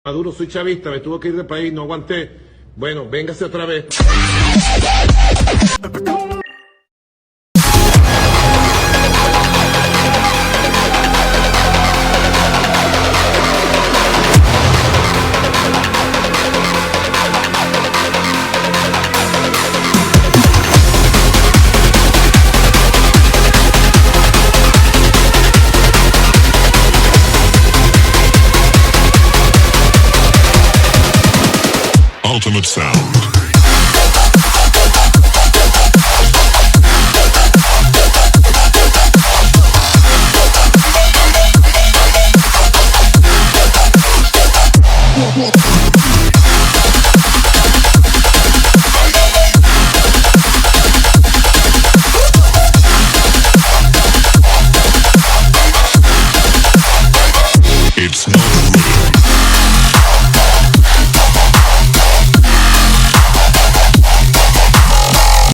Maduro, soy chavista, me tuvo que ir del país, no aguanté. Bueno, véngase otra vez. Ultimate sound.